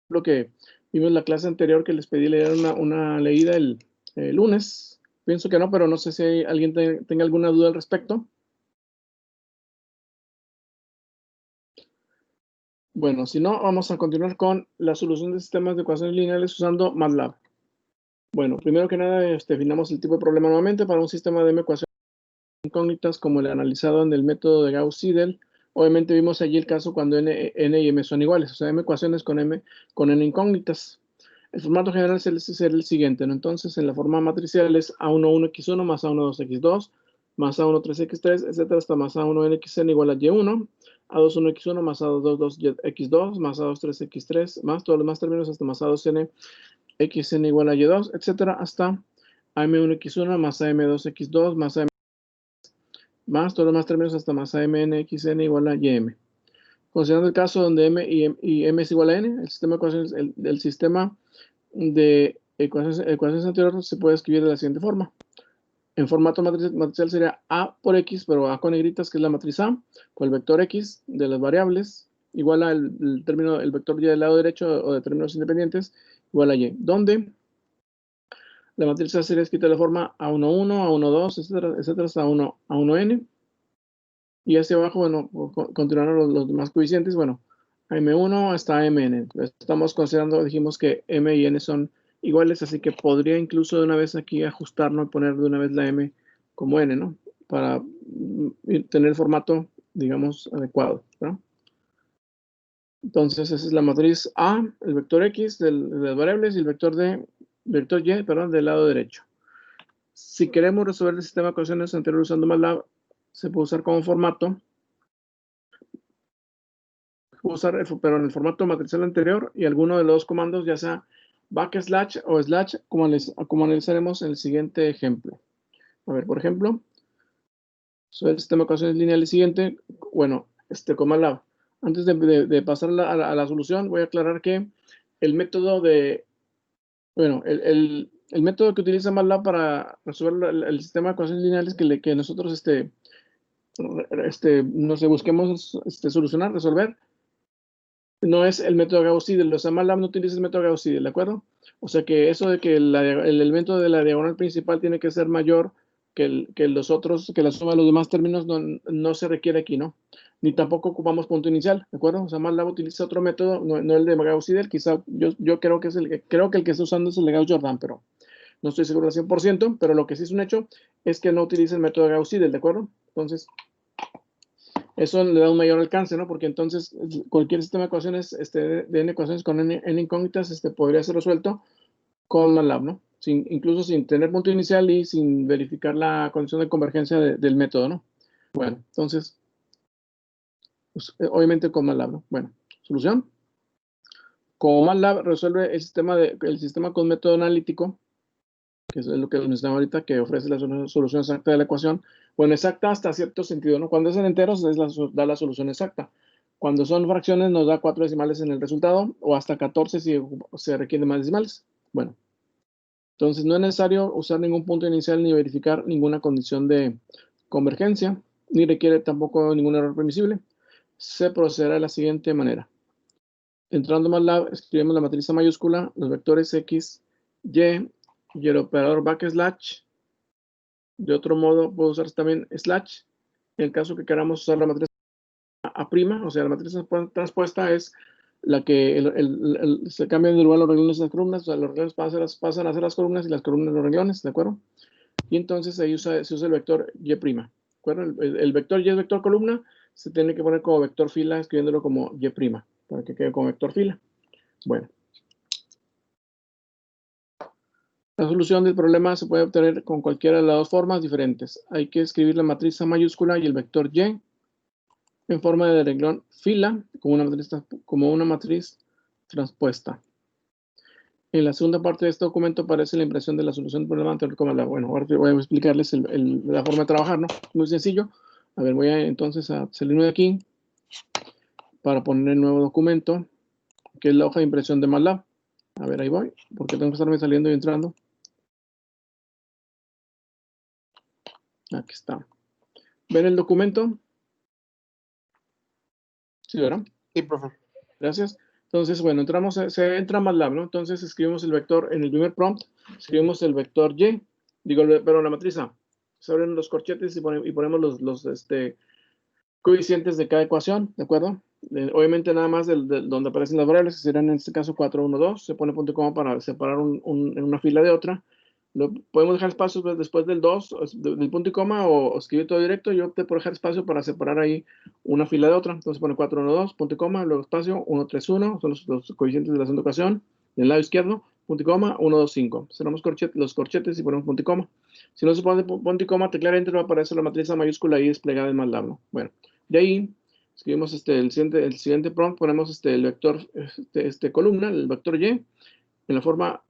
lo que vimos en la clase anterior que les pedí leer una leída el lunes. Pienso que no, pero no sé si alguien tenga alguna duda al respecto. Bueno, si no, vamos a continuar con la solución de sistemas de ecuaciones lineales usando MATLAB. Bueno, primero que nada, definamos el tipo de problema nuevamente para un sistema de ecuaciones incógnitas como el analizado en el método de Gauss-Seidel. Obviamente vimos allí el caso cuando n y m son iguales, o sea, m ecuaciones con n incógnitas. El formato general será el siguiente, ¿no? Entonces, en la forma matricial es A1, 1x1 más A1, 2x2 más A1, 3x3, etcétera, hasta más A1, nxn igual a y1, A2, 1x1 más A2, 2x2 más A2, 3x3 más todos los demás términos hasta más A2n xn igual a y2, etcétera, hasta am1x1 más am2x2 más am más todos los demás términos hasta más amn xn igual a ym. Considerando el caso donde m y m es igual a n, el sistema de ecuaciones, el sistema de ecuaciones anteriores se puede escribir de la siguiente forma. En formato matricial sería A por X, pero A con negritas, que es la matriz A, por el vector X de las variables, igual al término, el vector Y del lado derecho o de términos independientes, igual a Y, donde la matriz A sería escrita de la forma A11, A12, etcétera, etcétera, hasta A1n. Y hacia abajo, bueno, continuaron los demás coeficientes. Bueno, M1 hasta Mn. Estamos considerando, dijimos que M y N son iguales, así que podría incluso de una vez aquí ajustarnos y poner de una vez la M como N, ¿no? Para tener el formato, digamos, adecuado, ¿no? Entonces, esa es la matriz A, el vector X de las variables y el vector Y, perdón, del lado derecho. Si queremos resolver el sistema de ecuaciones anterior usando MATLAB, se puede usar como formato, pero en el formato matricial anterior y alguno de los dos comandos, ya sea backslash o slash, como analizaremos en el siguiente ejemplo. A ver, por ejemplo, sobre el sistema de ecuaciones lineales siguiente, bueno, con MATLAB. Antes de pasar a la solución, voy a aclarar que el método bueno, el método que utiliza MATLAB para resolver el sistema de ecuaciones lineales que nosotros, no sé, busquemos solucionar, resolver, no es el método Gauss-Seidel. O sea, MATLAB no utiliza el método Gauss-Seidel, ¿de acuerdo? O sea que eso de que el elemento de la diagonal principal tiene que ser mayor que los otros, que la suma de los demás términos, no se requiere aquí, ¿no? Ni tampoco ocupamos punto inicial, ¿de acuerdo? O sea, MATLAB utiliza otro método, no el de Gauss-Seidel. Quizá yo creo que creo que el que está usando es el de Gauss-Jordan, pero no estoy seguro al 100%, pero lo que sí es un hecho es que no utiliza el método Gauss-Seidel, ¿de acuerdo? Entonces, eso le da un mayor alcance, ¿no? Porque entonces cualquier sistema de ecuaciones, de n ecuaciones con n incógnitas, podría ser resuelto con MATLAB, ¿no? Incluso sin tener punto inicial y sin verificar la condición de convergencia del método, ¿no? Bueno, entonces, pues, obviamente con MATLAB, ¿no? Bueno, solución. Como MATLAB resuelve el sistema con método analítico, que es lo que mencionaba ahorita, que ofrece la solución exacta de la ecuación. Bueno, exacta hasta cierto sentido, ¿no? Cuando es en enteros, da la solución exacta. Cuando son fracciones, nos da 4 decimales en el resultado, o hasta 14 si se requieren más decimales. Bueno, entonces no es necesario usar ningún punto inicial ni verificar ninguna condición de convergencia, ni requiere tampoco ningún error permisible. Se procederá de la siguiente manera. Entrando a MATLAB, escribimos la matriz A mayúscula, los vectores X, y el operador backslash. De otro modo, puedo usar también slash. En el caso que queramos usar la matriz A', o sea, la matriz transpuesta es la que se cambian de lugar los renglones y las columnas. O sea, los renglones pasan a ser las columnas y las columnas los renglones, ¿de acuerdo? Y entonces ahí se usa el vector Y', ¿de acuerdo? El vector Y es vector columna, se tiene que poner como vector fila, escribiéndolo como Y', para que quede como vector fila. Bueno. La solución del problema se puede obtener con cualquiera de las dos formas diferentes. Hay que escribir la matriz A mayúscula y el vector Y en forma de renglón fila, como una matriz transpuesta. En la segunda parte de este documento aparece la impresión de la solución del problema anterior como la. Bueno, ahora voy a explicarles la forma de trabajar, ¿no? Muy sencillo. A ver, voy entonces a salirme de aquí para poner el nuevo documento, que es la hoja de impresión de MATLAB. A ver, ahí voy, porque tengo que estarme saliendo y entrando. Aquí está. ¿Ven el documento? Sí, ¿verdad? Sí, profe. Gracias. Entonces, bueno, se entra a MATLAB, ¿no? Entonces escribimos el vector en el primer prompt, escribimos el vector Y, pero la matriz A. Se abren los corchetes y ponemos los coeficientes de cada ecuación, ¿de acuerdo? Obviamente nada más donde aparecen las variables, que serán en este caso 4, 1, 2, se pone punto y coma para separar en una fila de otra. Podemos dejar espacios después del 2, del punto y coma, o escribir todo directo. Yo opté por dejar espacio para separar ahí una fila de otra. Entonces pone 4, 1, 2, punto y coma, luego espacio, 1, 3, 1, son los coeficientes de la segunda ocasión. Del lado izquierdo, punto y coma, 1, 2, 5. Cerramos los corchetes y ponemos punto y coma. Si no se pone punto y coma, teclear enter, va a aparecer la matriz A mayúscula ahí desplegada en MATLAB, ¿no? Bueno, de ahí escribimos el siguiente prompt, ponemos el vector, columna, el vector Y, en la forma,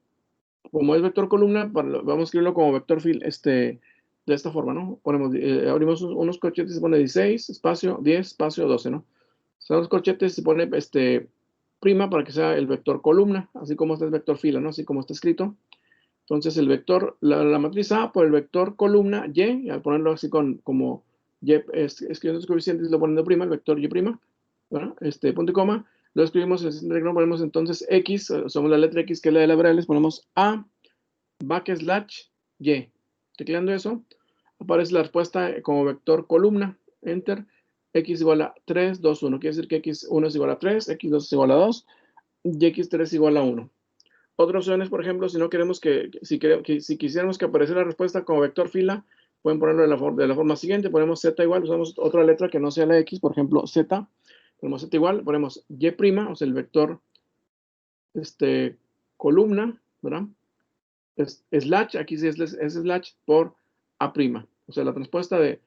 como es vector columna, vamos a escribirlo como vector fil, de esta forma, ¿no? Abrimos unos corchetes, se pone 16, espacio, 10, espacio, 12, ¿no? Son los corchetes, se pone prima para que sea el vector columna, así como este es vector fila, ¿no? Así como está escrito. Entonces el vector, la matriz A por el vector columna Y, al ponerlo así como Y, escribiendo los coeficientes, lo poniendo prima, el vector Y prima, ¿verdad? Punto y coma, lo escribimos en el renglón, ponemos entonces X, somos la letra X que es la de las variables, ponemos A, backslash Y. Tecleando eso, aparece la respuesta como vector columna, enter, X igual a 3, 2, 1. Quiere decir que X1 es igual a 3, X2 es igual a 2, y X3 es igual a 1. Otras opciones, por ejemplo, si no queremos si quisiéramos que apareciera la respuesta como vector fila, pueden ponerlo de la forma siguiente, ponemos Z igual, usamos otra letra que no sea la X, por ejemplo, Z, ponemos Z igual, ponemos Y prima, o sea, el vector, columna, ¿verdad? Slash, aquí sí es slash por A prima, o sea, la respuesta de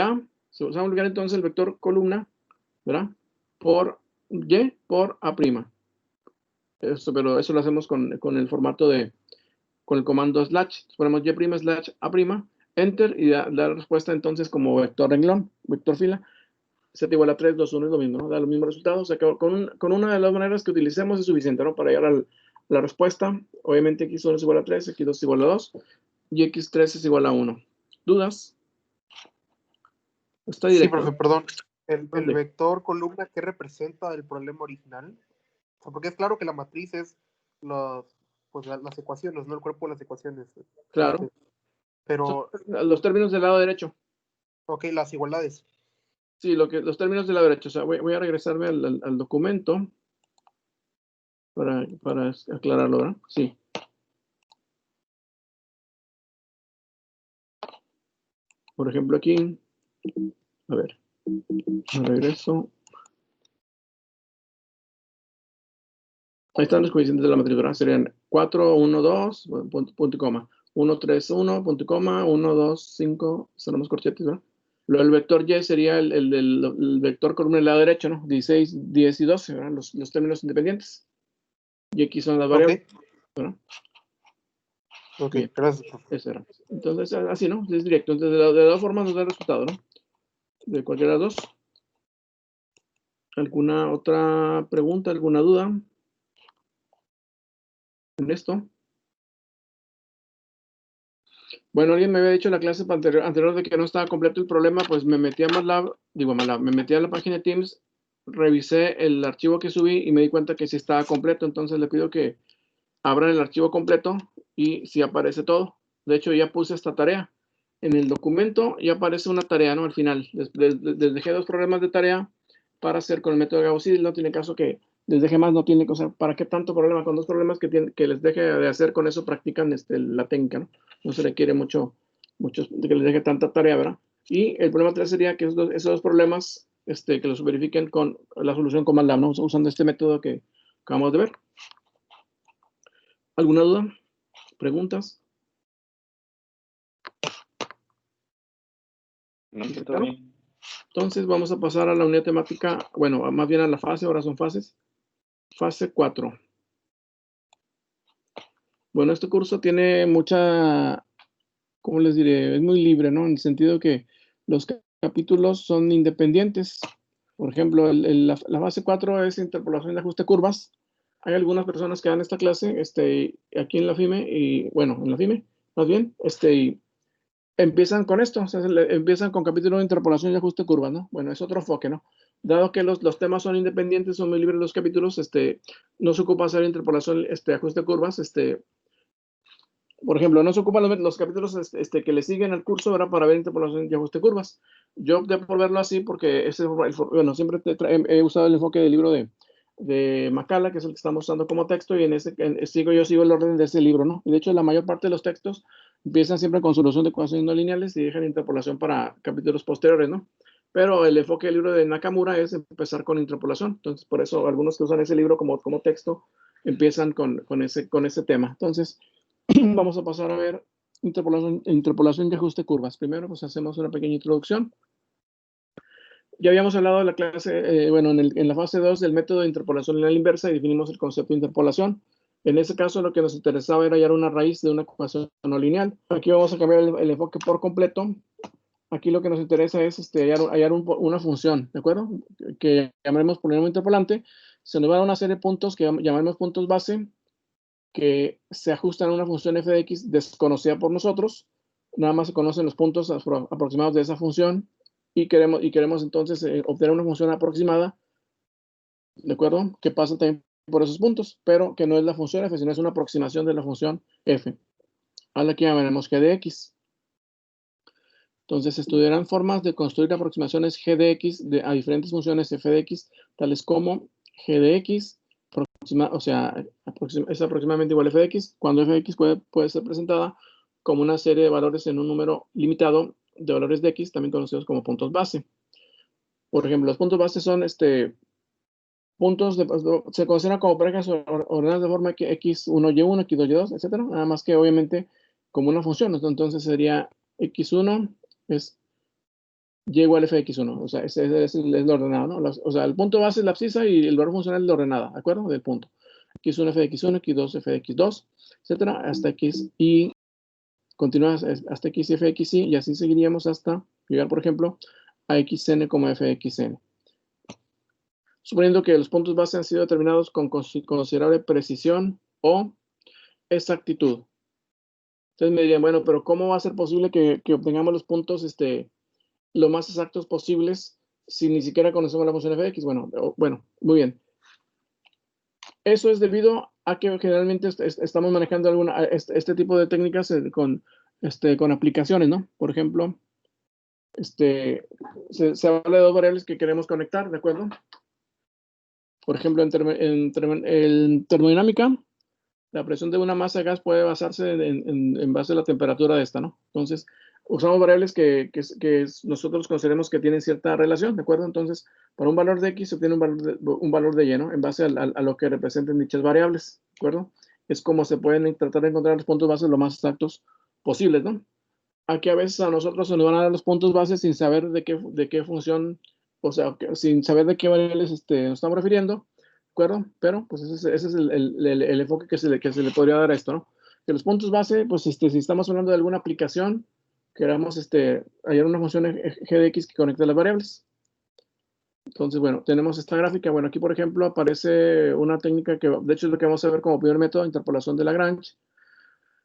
A, se va a multiplicar entonces el vector columna, ¿verdad? Por Y por A prima. Pero eso lo hacemos con el formato con el comando slash. Ponemos y' slash a', enter, y da la respuesta entonces como vector renglón, vector fila. Z igual a 3, 2, 1 es lo mismo, ¿no? Da los mismos resultados. O sea, que con una de las maneras que utilicemos es suficiente, ¿no? Para llegar a la respuesta. Obviamente x1 es igual a 3, x2 es igual a 2 y x3 es igual a 1. ¿Dudas? Está Sí, directo. profe, perdón. El vector columna, ¿qué representa el problema original? O sea, porque es claro que la matriz es las ecuaciones, no el cuerpo de las ecuaciones. Claro. Pero, son los términos del lado derecho. ok, las igualdades. Sí, los términos del lado derecho. O sea, voy a regresarme al documento para aclararlo, ¿verdad? Sí. Por ejemplo, aquí, a ver, me regreso. Ahí están los coeficientes de la matriz, ¿verdad? Serían 4, 1, 2, punto y coma. 1, 3, 1, punto y coma. 1, 2, 5, cerramos corchetes, ¿verdad? El vector Y sería el vector columna del lado derecho, ¿no? 16, 10 y 12, ¿verdad? Los términos independientes. Y aquí son las variables, ¿verdad? Ok, bien, gracias. Eso era. Entonces, así, ¿no? Es directo. Entonces, de las dos formas nos da el resultado, ¿no? De cualquiera de las dos. ¿Alguna otra pregunta, alguna duda en esto? Bueno, alguien me había dicho en la clase anterior de que no estaba completo el problema, pues me metí a MATLAB, me metí a la página de Teams, revisé el archivo que subí y me di cuenta que sí estaba completo, entonces le pido que abran el archivo completo y sí aparece todo. De hecho, ya puse esta tarea. En el documento ya aparece una tarea, ¿no? Al final, les dejé 2 problemas de tarea para hacer con el método de Gauss-Seidel, no tiene caso que les deje más, no tiene cosa, ¿para qué tanto problema? Con 2 problemas que les deje de hacer, con eso practican la técnica, ¿no? No se requiere mucho que les deje tanta tarea, ¿verdad? Y el problema 3 sería que esos 2 problemas, que los verifiquen con la solución con MATLAB, ¿no? Usando este método que acabamos de ver. ¿Alguna duda? ¿Preguntas? No, está bien. Entonces vamos a pasar a la unidad temática, bueno, más bien a la fase, ahora son fases. Fase 4. Bueno, este curso tiene mucha, ¿cómo les diré? Es muy libre, ¿no? En el sentido que los capítulos son independientes. Por ejemplo, la fase 4 es interpolación de ajuste de curvas. Hay algunas personas que dan esta clase aquí en la FIME, y bueno, en la FIME, más bien, y empiezan con esto, o sea, empiezan con capítulo de interpolación y ajuste de curvas, ¿no? Bueno, es otro enfoque, ¿no? Dado que los temas son independientes, son muy libres los capítulos, no se ocupa hacer interpolación, ajuste de curvas, por ejemplo, no se ocupan los capítulos que le siguen al curso, ¿verdad? Para ver interpolación y ajuste de curvas. Yo opté por verlo así porque bueno, siempre he usado el enfoque del libro de Macala, que es el que estamos usando como texto, y yo sigo el orden de ese libro, ¿no? Y de hecho, la mayor parte de los textos empiezan siempre con solución de ecuaciones no lineales y dejan interpolación para capítulos posteriores, ¿no? Pero el enfoque del libro de Nakamura es empezar con interpolación. Entonces, por eso algunos que usan ese libro como texto empiezan con ese tema. Entonces, vamos a pasar a ver interpolación y ajuste de curvas. Primero, pues hacemos una pequeña introducción. Ya habíamos hablado de la clase, bueno, en la fase 2 del método de interpolación lineal inversa y definimos el concepto de interpolación. En ese caso, lo que nos interesaba era hallar una raíz de una ecuación no lineal. Aquí vamos a cambiar el enfoque por completo. Aquí lo que nos interesa es hallar una función, ¿de acuerdo? Que llamaremos polinomio interpolante. Se nos van a una serie de puntos que llamaremos puntos base, que se ajustan a una función f de x desconocida por nosotros. Nada más se conocen los puntos aproximados de esa función y queremos entonces obtener una función aproximada, ¿de acuerdo? Que pasa también por esos puntos, pero que no es la función f, sino es una aproximación de la función f, a la que llamaremos g de x. Entonces, se estudiarán formas de construir aproximaciones g de x a diferentes funciones f de x, tales como g de x, o sea, es aproximadamente igual a f de x, cuando f de x puede ser presentada como una serie de valores en un número limitado de valores de x, también conocidos como puntos base. Por ejemplo, los puntos base son puntos, se consideran como parejas ordenadas de forma que x1, y1, x2, y2, etcétera, nada más que obviamente como una función. Entonces sería x1 es y igual a f de x1, o sea, ese es el ordenado, ¿no? O sea, el punto base es la abscisa y el valor funcional es la ordenada, ¿de acuerdo? Del punto. x1 f de x1, x2 f de x2, etcétera, hasta x y continúa hasta x y f de x y así seguiríamos hasta llegar, por ejemplo, a xn como f de xn. Suponiendo que los puntos base han sido determinados con considerable precisión o exactitud. Entonces me dirían, bueno, pero ¿cómo va a ser posible que obtengamos los puntos lo más exactos posibles si ni siquiera conocemos la función f de x? Bueno, muy bien. Eso es debido a que generalmente estamos manejando este tipo de técnicas con aplicaciones, ¿no? Por ejemplo, se habla de dos variables que queremos conectar, ¿de acuerdo? Por ejemplo, en termodinámica, la presión de una masa de gas puede basarse en base a la temperatura de esta, ¿no? Entonces, usamos variables que nosotros consideremos que tienen cierta relación, ¿de acuerdo? Entonces, para un valor de x se obtiene un valor de y, ¿no? En base a lo que representen dichas variables, ¿de acuerdo? Es como se pueden tratar de encontrar los puntos bases lo más exactos posibles, ¿no? Aquí a veces a nosotros se nos van a dar los puntos bases sin saber de qué función, o sea, sin saber de qué variables nos estamos refiriendo, ¿de acuerdo? Pero pues ese es el enfoque que se le podría dar a esto, ¿no? Que los puntos base, pues si estamos hablando de alguna aplicación, queramos hallar una función g de x que conecte las variables. Entonces, bueno, tenemos esta gráfica. Bueno, aquí por ejemplo aparece una técnica que de hecho es lo que vamos a ver como primer método, interpolación de Lagrange.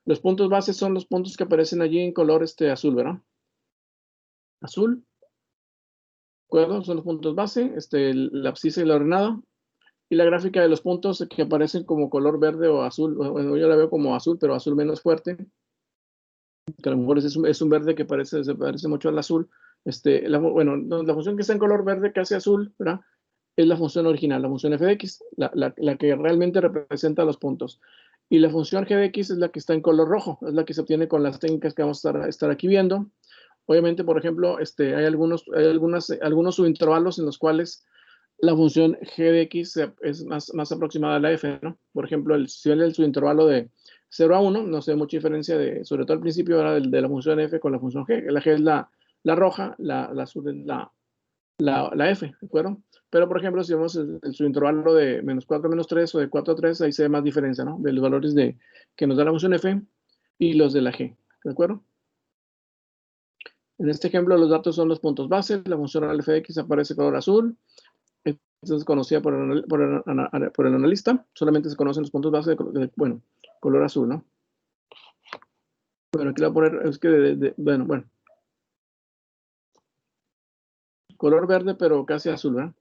Los puntos bases son los puntos que aparecen allí en color azul, ¿verdad? Azul, ¿de acuerdo? Son los puntos base, la abscisa y la ordenada. Y la gráfica de los puntos que aparecen como color verde o azul, bueno, yo la veo como azul, pero azul menos fuerte, que a lo mejor es un verde que se parece mucho al azul. Bueno, la función que está en color verde casi azul, ¿verdad? Es la función original, la función f de x, la que realmente representa los puntos. Y la función g de x es la que está en color rojo, es la que se obtiene con las técnicas que vamos a estar aquí viendo. Obviamente, por ejemplo, hay algunos subintervalos en los cuales la función g de x es más aproximada a la f, ¿no? Por ejemplo, si ven el subintervalo de 0 a 1, no se ve mucha diferencia sobre todo al principio era de la función f con la función g. La g es la roja, la azul es la f, ¿de acuerdo? Pero, por ejemplo, si vemos el subintervalo de -4 a -3 o de 4 a 3, ahí se ve más diferencia, ¿no? De los valores que nos da la función f y los de la g, ¿de acuerdo? En este ejemplo, los datos son los puntos base. La función f de x aparece color azul. Esta es conocida por el analista. Solamente se conocen los puntos base bueno, color azul, ¿no? Bueno, aquí le voy a poner, es que, bueno. color verde, pero casi azul, ¿verdad?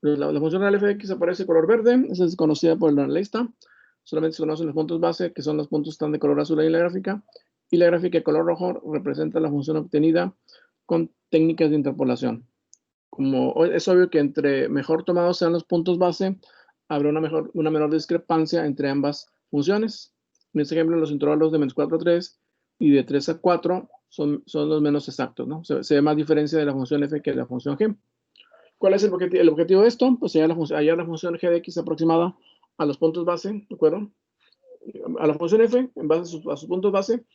La función real f de x aparece color verde, esa es conocida por el analista. Solamente se conocen los puntos base, que son los puntos que están de color azul ahí en la gráfica. Y la gráfica de color rojo representa la función obtenida con técnicas de interpolación. Como es obvio que entre mejor tomados sean los puntos base, habrá una menor discrepancia entre ambas funciones. En este ejemplo, los intervalos de -4 a 3 y de 3 a 4 son los menos exactos, ¿no? Se ve más diferencia de la función f que de la función g. ¿Cuál es el objetivo de esto? Pues hallar la función g de x aproximada a los puntos base, ¿de acuerdo? A la función f en base a sus puntos base,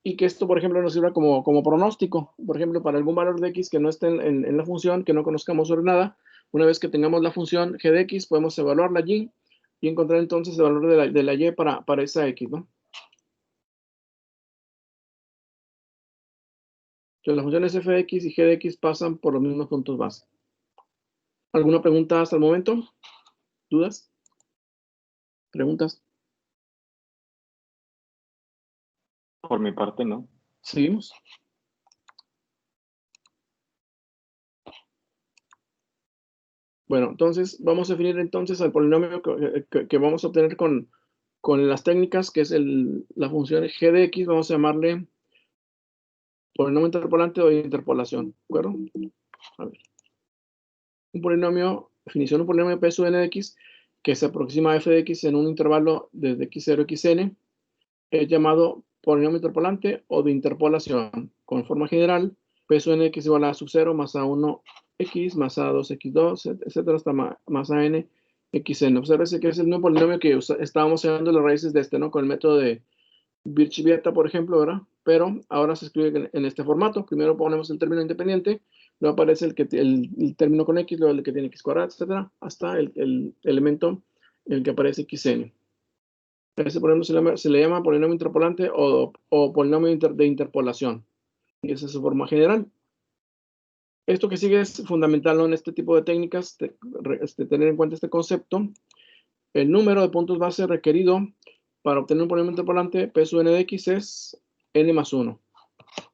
y que esto, por ejemplo, nos sirva como pronóstico. Por ejemplo, para algún valor de x que no esté en la función, que no conozcamos sobre nada, una vez que tengamos la función g de x, podemos evaluarla allí y encontrar entonces el valor de la y para esa x, ¿no? Entonces, las funciones f de x y g de x pasan por los mismos puntos base. ¿Alguna pregunta hasta el momento? ¿Dudas? ¿Preguntas? Por mi parte, no. Seguimos. Bueno, entonces vamos a definir entonces al polinomio que vamos a obtener con las técnicas, que es la función g de x, vamos a llamarle polinomio interpolante o interpolación, ¿de acuerdo? A ver. Un polinomio, definición de un polinomio P sub n de x, que se aproxima a f de x en un intervalo desde x0 a xn, es llamado polinomio interpolante o de interpolación. Con forma general, P sub n de x igual a sub 0 más a1x más a2x2, etcétera, hasta más a n xn. Observe que es el mismo polinomio que estábamos usando las raíces de este, ¿no? Con el método de Birch-Vieta, por ejemplo, ¿verdad? Pero ahora se escribe en este formato. Primero ponemos el término independiente, luego aparece el término con x, luego el que tiene x cuadrado, etcétera, hasta el elemento en el que aparece xn. Ese polinomio se le llama polinomio interpolante o polinomio de interpolación. Y esa es su forma general. Esto que sigue es fundamental, ¿no? En este tipo de técnicas, tener en cuenta este concepto. El número de puntos base requerido para obtener un polinomio interpolante P sub n de x es n más 1.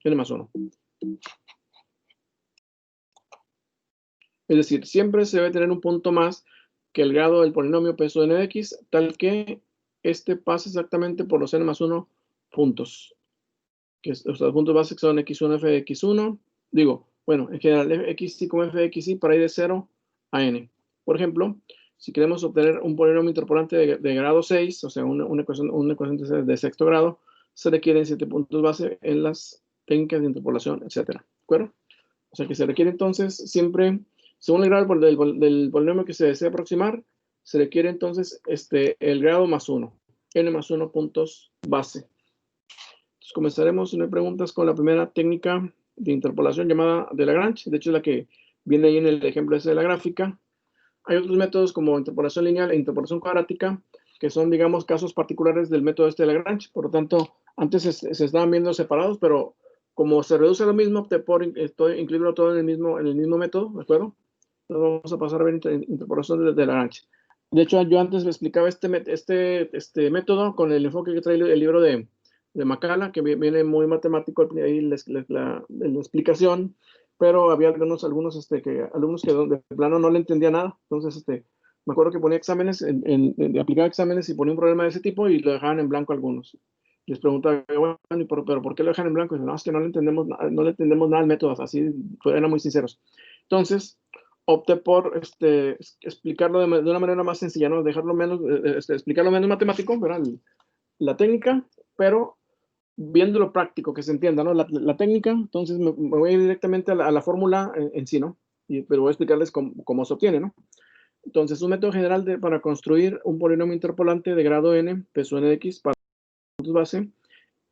N más 1. Es decir, siempre se debe tener un punto más que el grado del polinomio P sub n de x, tal que este pase exactamente por los n más 1 puntos. Los puntos básicos son x1, f de x1. Digo, bueno, en general, x como f de x para ir de 0 a n. Por ejemplo, si queremos obtener un polinomio interpolante de grado 6, o sea, una ecuación de sexto grado, se requieren 7 puntos base en las técnicas de interpolación, etcétera. ¿De acuerdo? O sea que se requiere entonces siempre, según el grado del polinomio que se desea aproximar, se requiere entonces el grado más 1, n más 1 puntos base. Entonces comenzaremos, si no hay preguntas, con la primera técnica de interpolación llamada de Lagrange. De hecho, es la que viene ahí en el ejemplo ese de la gráfica. Hay otros métodos como interpolación lineal e interpolación cuadrática, que son, digamos, casos particulares del método este de Lagrange. Por lo tanto, antes se estaban viendo separados, pero como se reduce a lo mismo, opté por incluirlo todo en el mismo método, ¿de acuerdo? Entonces vamos a pasar a ver interpolación de Lagrange. De hecho, yo antes me explicaba este método con el enfoque que trae el libro de Macala, que viene muy matemático ahí la explicación, pero había algunos alumnos que de plano no le entendía nada. Entonces, me acuerdo que ponía exámenes, aplicaba exámenes y ponía un problema de ese tipo y lo dejaban en blanco algunos. Les preguntaba, bueno, pero ¿por qué lo dejan en blanco? Y dicen, no, es que no le entendemos nada al método, así eran muy sinceros. Entonces, opté por explicarlo de una manera más sencilla, ¿no? Dejarlo menos, explicarlo menos matemático, ¿verdad? La técnica, pero viendo lo práctico, que se entienda, ¿no? La técnica, entonces me voy a ir directamente a la fórmula en sí, ¿no? Pero voy a explicarles cómo se obtiene, ¿no? Entonces, un método general para construir un polinomio interpolante de grado n, P sub n de x, para puntos base,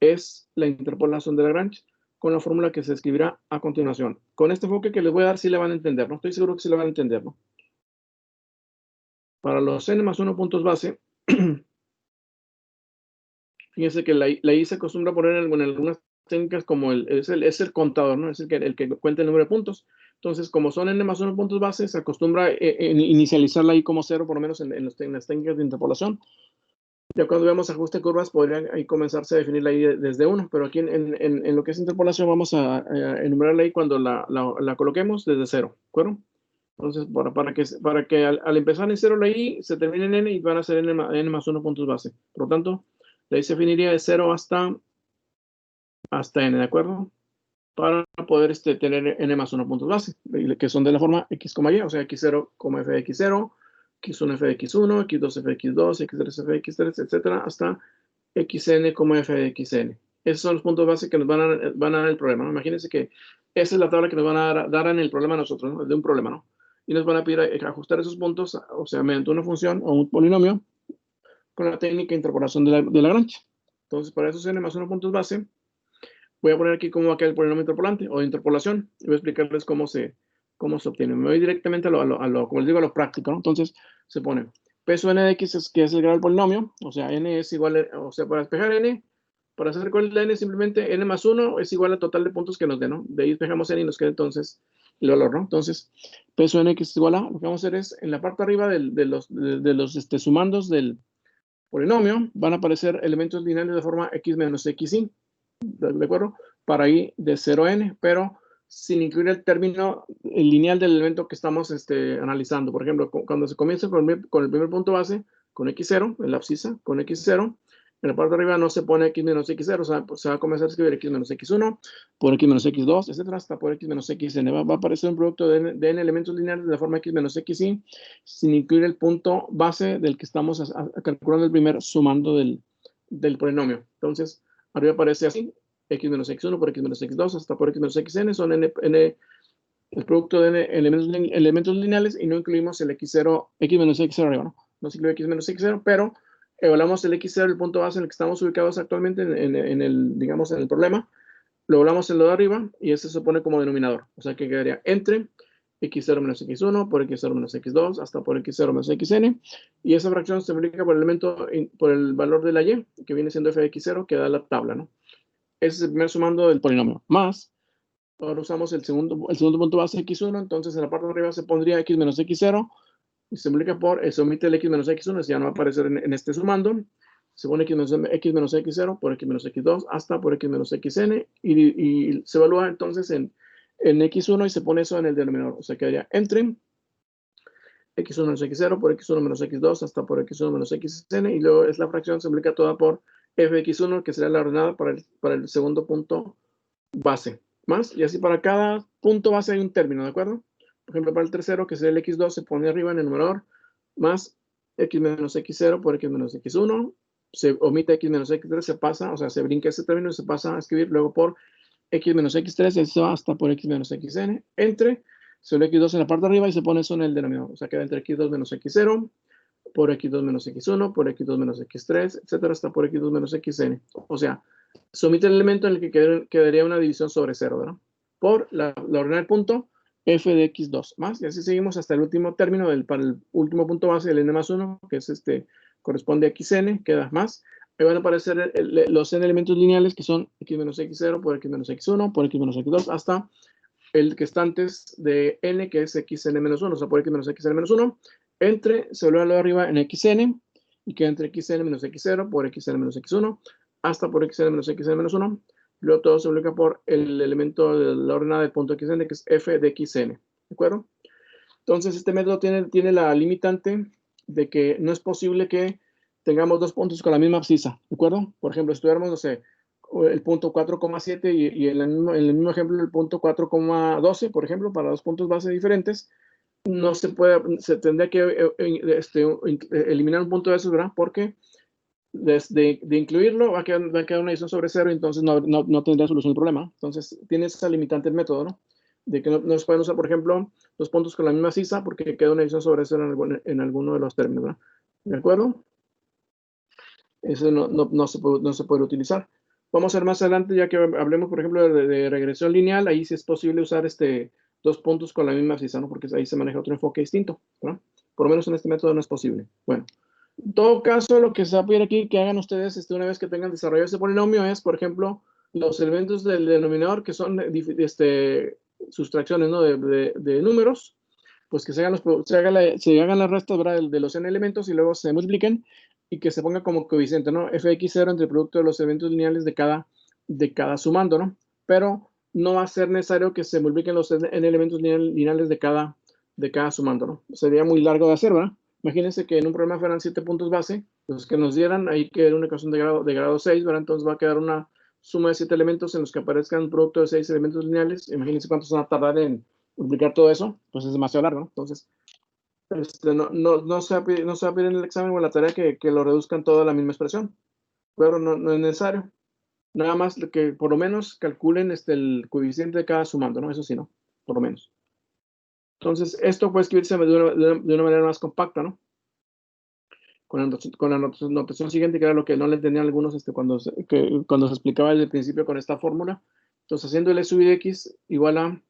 es la interpolación de Lagrange, con la fórmula que se escribirá a continuación. Con este enfoque que les voy a dar, sí le van a entender, ¿no? Estoy seguro que sí le van a entender, ¿no? Para los n más 1 puntos base, fíjense que la I se acostumbra a poner en algunas técnicas como es el contador, ¿no? Es el que cuenta el número de puntos. Entonces, como son n más 1 puntos base, se acostumbra a inicializar la I como 0, por lo menos en las técnicas de interpolación. Ya cuando veamos ajuste de curvas, podrían ahí comenzarse a definir la I desde 1, pero aquí en lo que es interpolación vamos a enumerar la I cuando la coloquemos desde 0, ¿de acuerdo? Entonces, para que al empezar en 0 la I se termine en N y van a ser N más 1 puntos base. Por lo tanto, la I se definiría de 0 hasta N, ¿de acuerdo? Para poder tener N más 1 puntos base, que son de la forma X, Y, o sea, X0, f de X0, X1, f de X1, X2, f de X2, X3, f de X3, etcétera, hasta Xn, f de Xn. Esos son los puntos base que nos van a dar el problema, ¿no? Imagínense que esa es la tabla que nos van a dar en el problema a nosotros, ¿no? De un problema, ¿no? Y nos van a pedir ajustar esos puntos, o sea, mediante una función o un polinomio con la técnica de interpolación de Lagrange. Entonces, para esos n más 1 puntos base, voy a poner aquí cómo va a quedar el polinomio interpolante o de interpolación y voy a explicarles cómo se obtiene. Me voy directamente como les digo, a lo práctico, ¿no? Entonces, se pone peso n de x, que es el grado del polinomio, o sea, n es igual, o sea, para despejar n, para hacer cuál es la n, simplemente n más 1 es igual al total de puntos que nos dé, ¿no? De ahí despejamos n y nos queda entonces el valor, ¿no? Entonces, peso n x es igual a, lo que vamos a hacer es, en la parte arriba de los sumandos del polinomio, van a aparecer elementos lineales de forma x menos xy, ¿de acuerdo? Para ir de 0 a n, pero sin incluir el término lineal del elemento que estamos analizando. Por ejemplo, cuando se comienza con el primer punto base, con x0, en la abscisa, con x0, en la parte de arriba no se pone x menos x0, o sea, pues se va a comenzar a escribir x menos x1, por x menos x2, etcétera, hasta por x menos xn. Va a aparecer un producto de n elementos lineales de la forma x menos xy, sin incluir el punto base del que estamos calculando el primer sumando del polinomio. Entonces, arriba aparece así, x menos x1 por x menos x2 hasta por x menos xn son el producto de elementos lineales y no incluimos el x0, x menos x0 arriba, ¿no? No se incluye x menos x0, pero evaluamos el x0, el punto base en el que estamos ubicados actualmente digamos, en el problema, lo evaluamos en lo de arriba y ese se pone como denominador, o sea que quedaría entre x0 menos x1 por x0 menos x2 hasta por x0 menos xn, y esa fracción se multiplica por el valor de la y, que viene siendo f de x0, que da la tabla, ¿no? Ese es el primer sumando del polinomio, más, ahora usamos el segundo punto base x1, entonces en la parte de arriba se pondría x menos x0, y se multiplica por, se omite el x menos x1, ese ya no va a aparecer en este sumando, se pone x menos x0 por x menos x2 hasta por x menos xn, y se evalúa entonces en x1 y se pone eso en el denominador, o sea quedaría entre x1 menos x0 por x1 menos x2 hasta por x1 menos xn, y luego es la fracción, se multiplica toda por f de x1, que sería la ordenada para el segundo punto base, más, y así para cada punto base hay un término, ¿de acuerdo? Por ejemplo, para el tercero, que sería el x2, se pone arriba en el numerador, más x menos x0 por x menos x1, se omite x menos x3, se pasa, o sea, se brinca ese término y se pasa a escribir luego por x menos x3, eso hasta por x menos xn, entre, sobre x2 en la parte de arriba y se pone eso en el denominador, o sea, queda entre x2 menos x0, por x2 menos x1, por x2 menos x3, etcétera, hasta por x2 menos xn. O sea, se omite el elemento en el que quedaría una división sobre 0, ¿verdad? Por la ordenada del punto f de x2 más, y así seguimos hasta el último término para el último punto base, el n más 1, que es corresponde a xn, queda más. Ahí van a aparecer los n elementos lineales, que son x menos x0 por x menos x1, por x menos x2, hasta el que está antes de n, que es xn menos 1, o sea, por x menos xn menos 1, entre, se vuelve a lo de arriba en xn, y queda entre xn menos x0 por xn menos x1, hasta por xn menos xn menos 1, luego todo se multiplica por el elemento de la ordenada del punto xn, que es f de xn, ¿de acuerdo? Entonces, este método tiene la limitante de que no es posible que tengamos dos puntos con la misma abscisa, ¿de acuerdo? Por ejemplo, si tuviéramos, no sé, el punto 4,7 y en el mismo ejemplo el punto 4,12, por ejemplo, para dos puntos base diferentes, no se puede, se tendría que eliminar un punto de esos, ¿verdad? Porque de incluirlo va a quedar una división sobre 0 y entonces no tendría solución el problema. Entonces tiene esa limitante el método, ¿no? De que no se pueden usar, por ejemplo, dos puntos con la misma abscisa porque queda una división sobre 0 en alguno de los términos, ¿verdad? ¿De acuerdo? Eso no se puede utilizar. Vamos a ver más adelante, ya que hablemos, por ejemplo, de regresión lineal, ahí sí es posible usar dos puntos con la misma abscisa, ¿no? Porque ahí se maneja otro enfoque distinto, ¿no? Por lo menos en este método no es posible. Bueno, en todo caso, lo que se va a pedir aquí que hagan ustedes una vez que tengan desarrollado ese polinomio es, por ejemplo, los elementos del denominador que son sustracciones, ¿no? de números, pues que se hagan las restas, ¿verdad? de los n elementos y luego se multipliquen y que se ponga como coeficiente, ¿no? Fx0 entre el producto de los elementos lineales de cada sumando, ¿no? Pero no va a ser necesario que se multipliquen los elementos lineales de cada sumando, ¿no? Sería muy largo de hacer, ¿verdad? Imagínense que en un problema fueran 7 puntos base, los que nos dieran, ahí queda una ecuación de grado 6, ¿verdad? Entonces va a quedar una suma de 7 elementos en los que aparezcan un producto de 6 elementos lineales. Imagínense cuántos van a tardar en multiplicar todo eso, pues es demasiado largo, ¿no? Entonces, no se va a pedir en el examen o en la tarea que lo reduzcan todo a la misma expresión, pero no es necesario. Nada más que por lo menos calculen el coeficiente de cada sumando, ¿no? Eso sí, ¿no? Por lo menos. Entonces, esto puede escribirse de una manera más compacta, ¿no? Con la notación siguiente, que era lo que no le entendían algunos cuando se explicaba desde el principio con esta fórmula. Entonces, haciendo el sub de x igual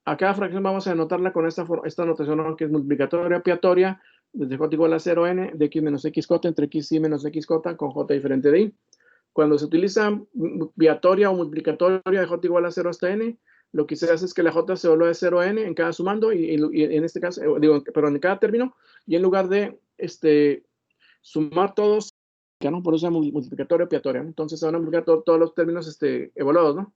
a cada fracción vamos a anotarla con esta notación, ¿no? Que es multiplicatoria, piatoria, desde j igual a 0n, de x menos x cota entre x y menos x cota con j diferente de y. Cuando se utiliza piatoria o multiplicatoria de j igual a 0 hasta n, lo que se hace es que la j se evalúa de 0 a n en cada sumando, y en este caso, en cada término, y en lugar de sumar todos, ¿no? Por eso es multiplicatoria o piatoria, ¿no? Entonces se van a multiplicar todos los términos evaluados, ¿no?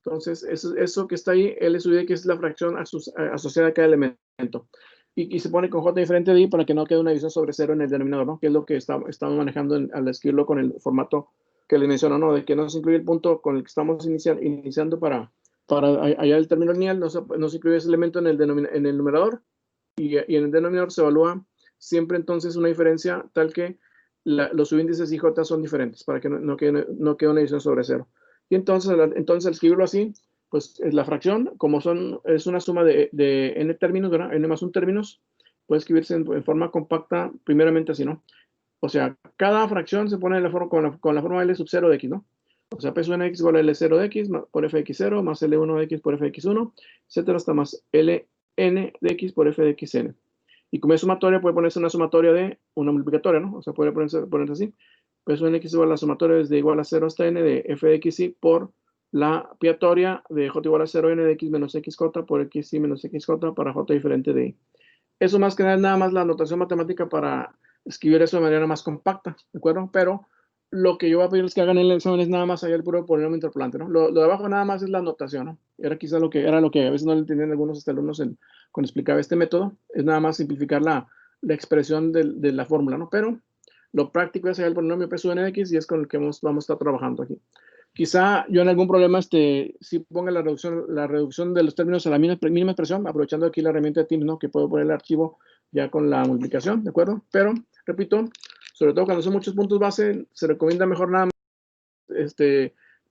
Entonces, eso que está ahí, L sub i, que es la fracción asociada a cada elemento. Y se pone con j diferente de i para que no quede una división sobre 0 en el denominador, ¿no? Que es lo que estamos manejando al escribirlo con el formato que le menciono, ¿no? De que no se incluye el punto con el que estamos iniciando para hallar el término lineal, no se incluye ese elemento en el numerador, y en el denominador se evalúa siempre entonces una diferencia tal que los subíndices IJ son diferentes, para que no quede una división sobre 0. Y entonces al escribirlo así, pues la fracción, como es una suma de n términos, ¿verdad? N más 1 términos, puede escribirse en forma compacta, primeramente así, ¿no? O sea, cada fracción se pone con la forma L sub 0 de x, ¿no? O sea, P1 de x igual a L0 de x por fx0 más L1 de x por fx1, etcétera, hasta más Ln de x por f de xn. Y como es sumatoria, puede ponerse una sumatoria de una multiplicatoria, ¿no? O sea, puede ponerse así. P1 de x igual a la sumatoria desde igual a 0 hasta n de f de xy por la piatoria de j igual a 0 n de x menos xj por xy menos xj para j diferente de y. Eso más que nada más la notación matemática para escribir eso de manera más compacta, ¿de acuerdo? Pero lo que yo voy a pedirles que hagan en el examen es nada más allá el puro polinomio interpolante, ¿no? Lo de abajo nada más es la notación, ¿no? Era quizás lo que a veces no le entendían algunos alumnos cuando explicaba este método, es nada más simplificar la expresión de la fórmula, ¿no? Pero lo práctico es hallar el polinomio P sub n de x, y es con el que vamos a estar trabajando aquí. Quizá yo en algún problema sí ponga la reducción de los términos a la mínima expresión, aprovechando aquí la herramienta de Teams, ¿no? Que puedo poner el archivo ya con la multiplicación, ¿de acuerdo? Pero, repito, sobre todo cuando son muchos puntos base, se recomienda mejor nada más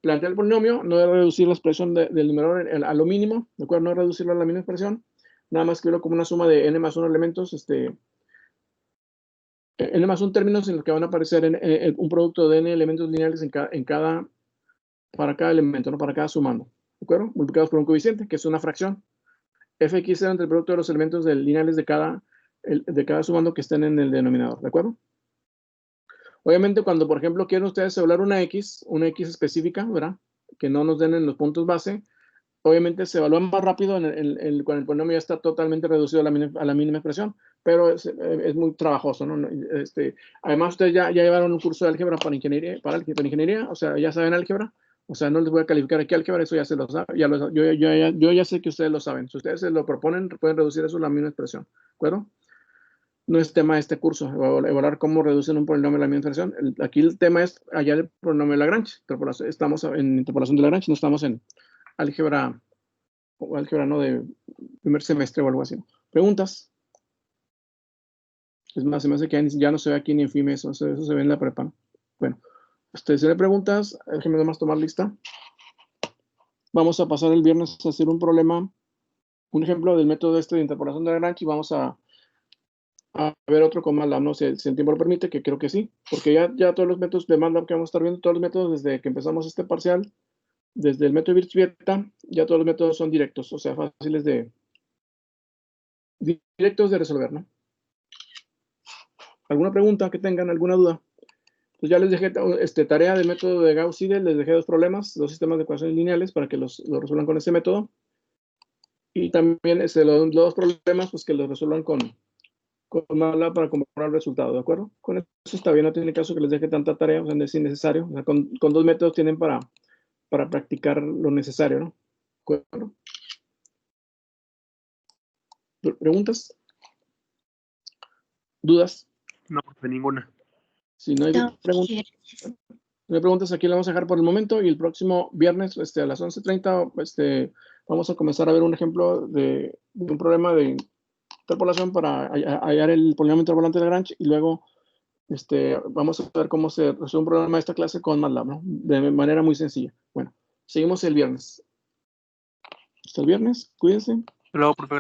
plantear el polinomio, no reducir la expresión del numerador a lo mínimo, ¿de acuerdo? No reducirlo a la mínima expresión, nada más que verlo como una suma de n más 1 elementos, n más 1 términos en los que van a aparecer un producto de n elementos lineales para cada elemento, ¿no? Para cada sumando, ¿de acuerdo? Multiplicados por un coeficiente, que es una fracción. Fx0 entre el producto de los elementos lineales de cada sumando que estén en el denominador, ¿de acuerdo? Obviamente, cuando, por ejemplo, quieren ustedes evaluar una x específica, ¿verdad? Que no nos den en los puntos base, obviamente se evalúa más rápido cuando el polinomio ya está totalmente reducido a la mínima expresión, pero es muy trabajoso, ¿no? Además, ustedes ya llevaron un curso de álgebra para ingeniería, o sea, ya saben álgebra, o sea, no les voy a calificar aquí álgebra, eso ya se lo saben, yo ya sé que ustedes lo saben. Si ustedes se lo proponen, pueden reducir eso a la mínima expresión, ¿de acuerdo? No es tema de este curso, evaluar cómo reducen un polinomio a la misma expresión. Aquí el tema es hallar el polinomio de Lagrange. Estamos en interpolación de Lagrange, no estamos en álgebra no de primer semestre o algo así. ¿Preguntas? Es más, se me hace que ya no se ve aquí ni en FIME, eso se ve en la prepa. Bueno, si le preguntas, déjenme nomás tomar lista. Vamos a pasar el viernes a hacer un ejemplo del método de interpolación de Lagrange, y vamos a ver otro con MATLAB, no sé si el tiempo lo permite, que creo que sí, porque ya todos los métodos de MATLAB que vamos a estar viendo, todos los métodos desde que empezamos este parcial, desde el método Virtuvieta, ya todos los métodos son directos, o sea, fáciles directos de resolver, ¿no? ¿Alguna pregunta que tengan, alguna duda? Pues ya les dejé tarea del método de Gauss-Seidel, les dejé dos sistemas de ecuaciones lineales para que los resuelvan con ese método, y también los dos problemas, pues que los resuelvan con con MATLAB para comprobar el resultado, ¿de acuerdo? Con eso está bien, no tiene caso que les deje tanta tarea, o sea, no es innecesario. O sea, con 2 métodos tienen para practicar lo necesario, ¿no? ¿De acuerdo? ¿Preguntas? ¿Dudas? No, de ninguna. Si no hay preguntas, aquí la vamos a dejar por el momento y el próximo viernes a las 11:30 vamos a comenzar a ver un ejemplo de un problema de interpolación para hallar el polinomio interpolante de Lagrange y luego vamos a ver cómo se resuelve un problema de esta clase con MATLAB, ¿no? De manera muy sencilla. Bueno, seguimos el viernes. Hasta el viernes, cuídense. Luego, profe.